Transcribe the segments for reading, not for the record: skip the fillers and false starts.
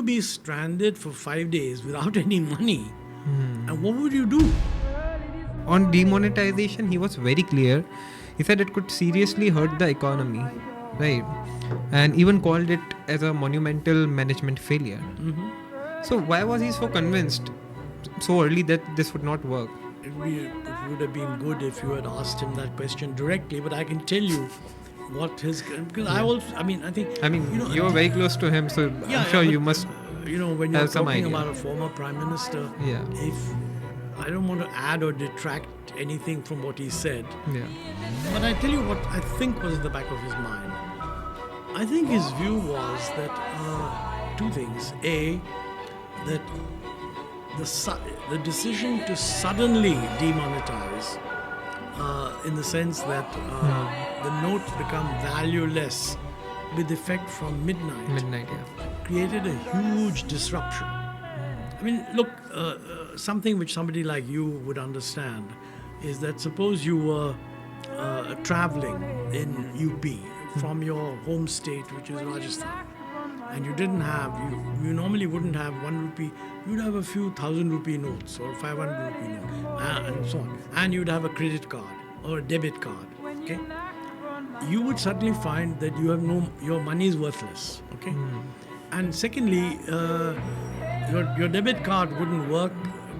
be stranded for 5 days without any money? And what would you do? On demonetization, he was very clear. He said it could seriously hurt the economy, right? And even called it as a monumental management failure. So why was he so convinced so early that this would not work? It would have been good if you had asked him that question directly, but I can tell you what his... Because I think... you're very close to him, so I'm sure you must when you're have some talking idea. about a former prime minister, Yeah. if I don't want to add or detract anything from what he said, Yeah. but I tell you what I think was in the back of his mind. I think his view was that two things. A, that the decision to suddenly demonetize, in the sense that the note become valueless with effect from midnight, created a huge disruption. I mean, look, something which somebody like you would understand is that suppose you were traveling in UP from your home state, which is Rajasthan, and you didn't have, you normally wouldn't have 1 rupee, you'd have a few 1,000 rupee notes or 500 rupee notes, and so on. And you'd have a credit card or a debit card, okay? You would suddenly find that you have your money is worthless, okay? And secondly, your debit card wouldn't work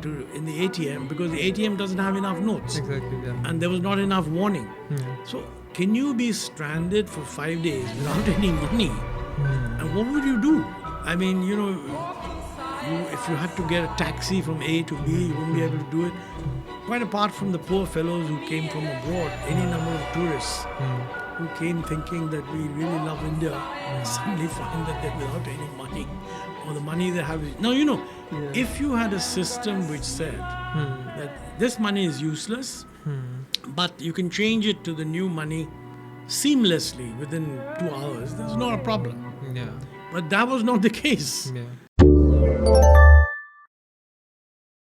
in the ATM because the ATM doesn't have enough notes. Exactly, yeah. And there was not enough warning. So can you be stranded for 5 days without any money? And what would you do? I mean, if you had to get a taxi from A to B, you wouldn't be able to do it. Quite apart from the poor fellows who came from abroad, any number of tourists who came thinking that we really love India, suddenly find that they're without any money, or the money they have is... Now, if you had a system which said that this money is useless, but you can change it to the new money seamlessly within 2 hours, there's not a problem. Yeah. But that was not the case. Yeah.